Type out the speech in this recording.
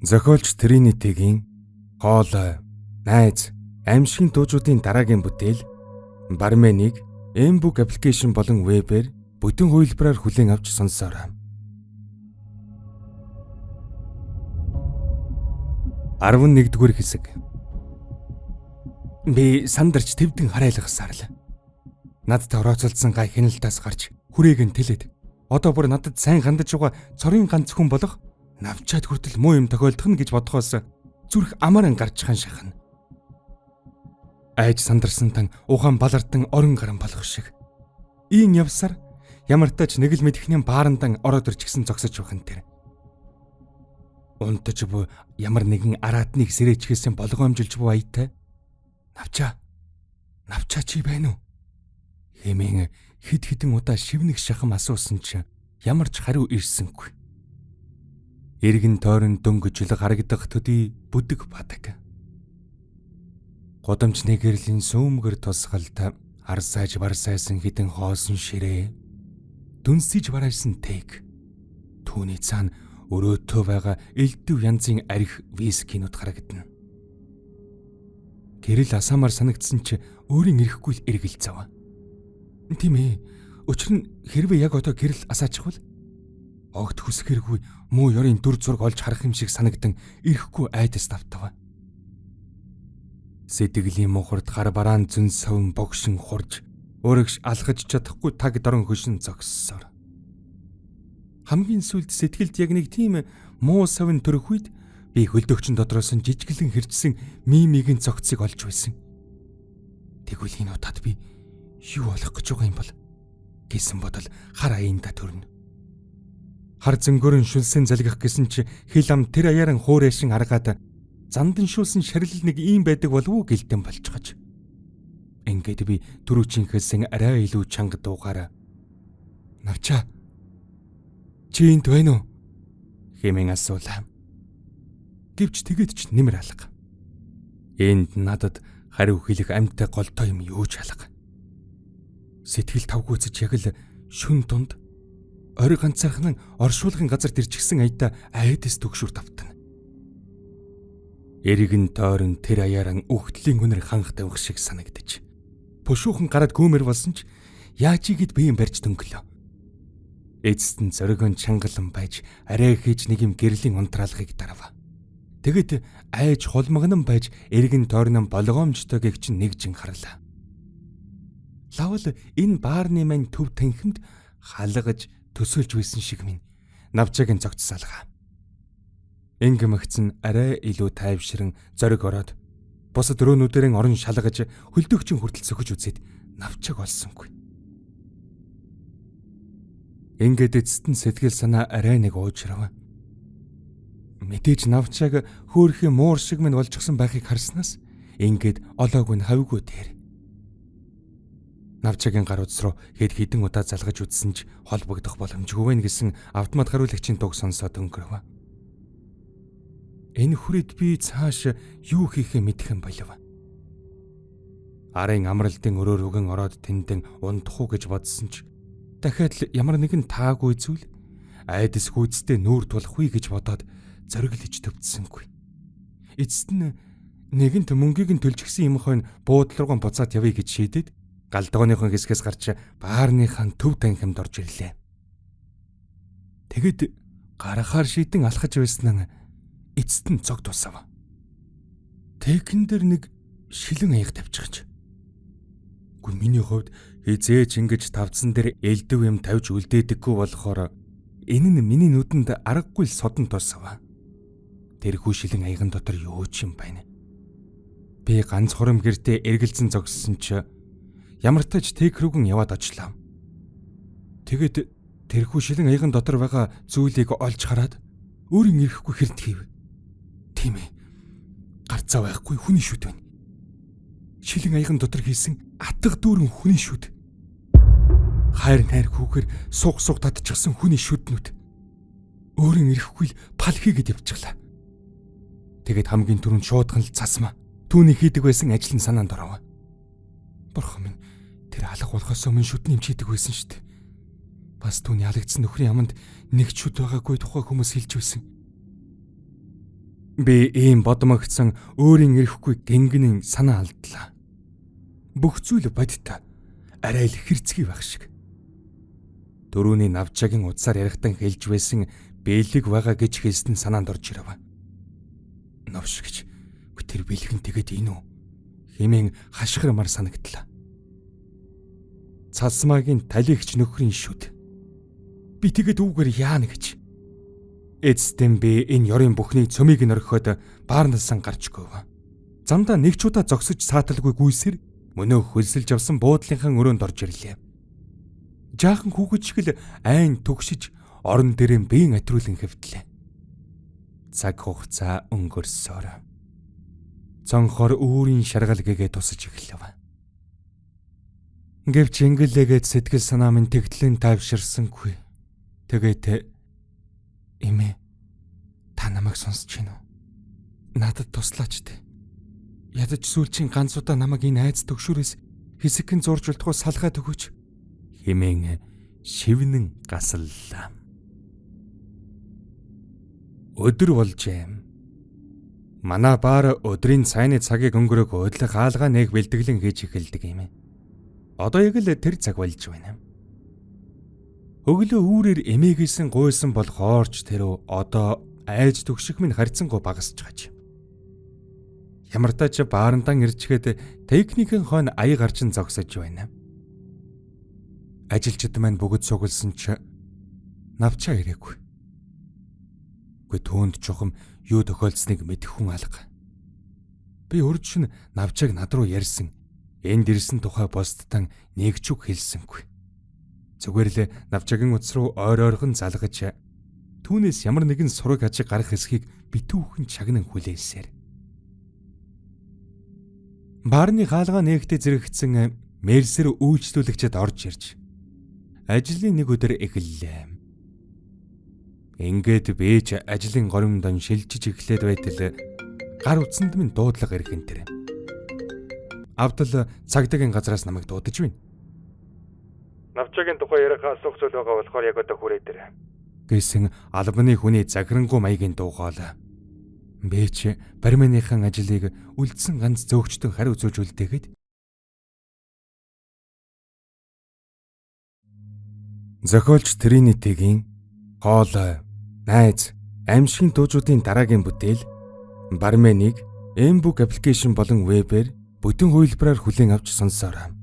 Зохиолч Тринитигийн хоол, найз, аимшигын дуужуудын дараагийн бүтээл Барменыг M-Book аппликейшн болон вебээр бүтэн хувилбараар хүлээн авч сонсоорой. 11-р хэсэг. Би сандарч твдэн харайлгасаар л. Надтай орооцолдсон гай хяналтаас гарч хүрээг нь тэлээд одоо бүр надад сайн хандаж байгаа цорын ганц хүн болох навчаад хүртэл муу юм тохиолдох нь гэж бодхоос зүрх амаран гарч хан шахна. Айж сандарсан тан ухаан балартан орон гарan болох шиг. Ийн явсаар ямар тач нэг л мэдхнийн баарандан ороод ирчихсэн зогсож байхын тэр. Унтаж буй ямар нэгэн араатныг сэрээчгээсэн болгоомжилж буй аятай. Навчаа чи байна уу? Хэмээн хид хідэн удаа шивнэх шахам асуусан ч ямар ч хариу ирсэнгүй. Эргэн тойрон дөнгөж ил харагдах төдий бүдэг бадаг. Годамжны гэрлийн сүүмгэр тусгалд арсааж барсайсан хідэн хоосон ширээ, дүнсэж барайсан тэг, түүний цаана өрөөтөө байгаа элдв янзын арх вискинууд харагдана. Гэрэл асаамаар санагдсан ч өөрийн ирэхгүй л эргэлзав. Тийм ээ, учир нь хэрвээ яг одоо гэрэл асаачихвал огт хүсэхэргүй муу ёрын дүр зураг олж харах юм шиг санагдан ирэхгүй айдас тавтав. Сэтгэлийн мухард гар бараан зүн совн богшин хурж өөрөгш алхаж чадахгүй таг дорон хөшин зогссоор. Хамгийн сүүлд сэтгэлд яг нэг тийм муу совн төрөх үед би хөлдөгчин дотроос нь жижиглэн хэрчсэн мимигийн цогцыг олж байсан. Тэгвэл энэ удаад би юу болох гэж байгаа юм бол гэсэн бодол хар аяанда төрнө. Хар зөнгөөрн шүлсэн залгих гэсэн чи хил ам тэр аяаран хуурайшин аргаад зандан шүүлсэн шарил нэг ийм байдаг болов уу гэлтэн болж гаж. Ингээд би түрүүчинхээсэн арай илүү чанга дуугаараа навчаа чи энд байна уу хэмээн асуулаа. Гэвч тэгээд ч нэмэр алга. Энд надад хариу хэлэх амьтаа голтой юм юу ч алга. Сэтгэл тавгүйцэж яг л шүн дунд ори ганцаархан оршуулгын газар дэрчгсэн аятаа айдас төгшүр тавтана. Эргэн тойрон тэр аяаран үхтлийн үнэр ханх тавих шиг санагдаж. Пушуухан гараад гүмэр болсон ч яаж ийгэд биеийн барьж дөнгөлөө. Эцэст нь зоригон чангалан байж арай хийж нэг юм гэрлийн унтраалгыг дарав. Тэгэд айж холмогнон байж эргэн тойрон болгоомжтой гэгч нэгжин харлаа. Лавл энэ баарны мань төв танхимд халгаж төсөөлж байсан шиг минь навчааг нь зогцсаалгаа. Ингэ мэгцэн арай илүү тайвширан зориг ороод бусад өрөөнүүдэрэн орон шалгаж хөлдөгчин хүртэл сөхөж үзээд навчааг олсонгүй. Ингээд эцэст нь сэтгэл санаа арай нэг уужрав. Мэдээж навчааг хөөрхийн муур шиг минь олжчихсан байхыг харснаас ингээд олоогүй нь хавьгүй дээр. Навчаагийн гар утас руу хэд хідэн удаа залгаж үзсэн ч холбогдох боломжгүй байна гэсэн автомат хариулагчийн туг сонсоод өнгөрөв. Энэ хүрээд би цааш юу хийхээ мэдэх юм болов. Арын амралтын өрөө рүүгэн ороод тэндэн ундах уу гэж бодсон ч дахиад л ямар нэгэн таагүй зүйл айдас хүйцтэй нүүр тулах уу гэж бодоод зориглож төвдсөнгүй. Эцэст нь нэгэнт мөнгийг нь төлчихсөн юм хойно буудлын руу буцаад явъя гэж шийдээд галдгооныхон хэсгээс гарч баарныхаа төв танхимд орж ирлээ. Тэгэд гарахаар шийдэн алхаж байсан нь эцэст нь цог тусав. Тэкэн дээр нэг шилэн аяг тавьчихж. Гүн миний хувьд хизээч ингэж тавцсан дээр элдв юм тавьж үлдээдэггүй болохоор энэ нь миний нүдэнд аргагүй л содон тусав. Тэрхүү шилэн аяган дотор юу ч юм байна. Би ганц хурам гэртээ эргэлзэн зогссон ч ямар тач тэг рүүгэн яваад очлоо. Тэгэд тэрхүү шилэн аяган дотор байгаа зүйлийг олж хараад өөрийн ирэхгүй хэрд хийв. Тийм ээ. Гарцаа байхгүй хүний шүд байна. Шилэн аяган дотор хийсэн атга дүүрэн хүний шүд. Хайр найр хүүхээр суг татчихсан хүний шүднүүд. Өөрийн ирэхгүй л пал хийгээд явчихлаа. Тэгэд хамгийн түрүүнд шуудхан л цасма. Түүний хийдэг байсан ажил нь санаанд оров. Бурхан минь тэр алах болохоос өмнө шүд нэмчидэг байсан шүү дээ. Бас түүний алагдсан нөхрийн аманд нэг ч шүд байгаагүй тухай хүмүүс хэлж байсан. Би ийм бодмогцсон өөрийн эрэхгүй гингэнийн санаа алдлаа. Бүх зүйл бодтой. Арай л хэрцгий байх шиг. Дөрөвний навчаагийн удсаар ярихтан хэлж байсан бэлэг байгаа гэж хэлсэн санаанд орж ирв. Новшигч тэр бэлгэн тэгээд ийн үү? Хэмээн хашгирмаар санагдлаа. Цасмаагийн талигч нөхрийн шүд. Би тэгээд үүгээр яана гэж. Эцэстэн би энэ ёрын бүхний цөмийг нь орхиод баарнасан гарчгүй. Замдаа нэг ч удаа зогсож сааталгүй гүйсэр мөнөө хөлсөлж авсан буудлынхан өрөөнд орж ирлээ. Жаахан хүүхэд шиг л айн түгшиж орон дээрээ биеийн атруулан хэвтлээ. Цаг хугацаа өнгөрсөөр. Цонхоор өөрийн шаргалгээгээ тусаж эхлэв. Гэвч ингэлээгээд сэтгэл санаа минь тэгтлэн тайвширсангүй. Тэгээд эмээ, та намайг сонсож байна уу? Надад туслаач дээ. Ядаж сүүлчийн ганц удаа намайг энэ айц төгшүүрээс хэсэгхэн зурж болтгоо салгаад өгөөч. Хэмээн шивнэн гасаллаа. Өдөр болжээ. Манай баар өдрийн цайны цагийг өнгөрөөг өдлөх хаалгаа нэг бэлтгэлэн хийж эхэлдэг юм. Одоо яг л тэр цаг болж байна. Өглөө үүрээр эмээгсэн гуйсан бол хоорч тэр одоо айж төгших минь харьцангуй багасч гаж. Ямартаа ч баарандан ирчгээд техникийн хойно ая гарчин зогсож байна. Ажилчид маань бүгд сугалсан ч навчаа ирээгүй. Гүй түүнд чухам юу тохиолдсныг мэдэх хүн алга. Би урьдчилан навчааг над руу ярьсан. Энд ирсэн тухай бусдтан нэг ч үг хэлсэнгүй. Зүгээр л навчаагийн утас руу ойрхон залгаж түүнээс ямар нэгэн сураг ажиг гарах эсхийг битүүхэн чагнан хүлээсээр. Баарны хаалгаа нээгтээ зэрэгцэн мерсэр үйлчлүүлэгчд орж ирж ажлын нэг өдөр эхэллээ. Ингээд бэж ажлын горимдон шилжиж эхлээд байтал гар утсанд минь дуудлага ирхэн тэр. Авдал цагдаагийн газраас намайг дуудаж байна. Навчаагийн тухай ярих асуух зүйл байгаа болохоор яг одоо хүрээ дээр. Гэсэн албаны хүний захирангуй маягийн дуугаал. Бэж барменийнхан ажлыг үлдсэн ганц зөөгчтөн хариу үзүүлж үлдээгээд зохиолч Тринитигийн хоол, найз, аимшигын дуужуудын дараагийн бүтээл барменыг M-Book аппликейшн болон вебээр бүтэн хувилбараар хүлээн авч сонсоорой.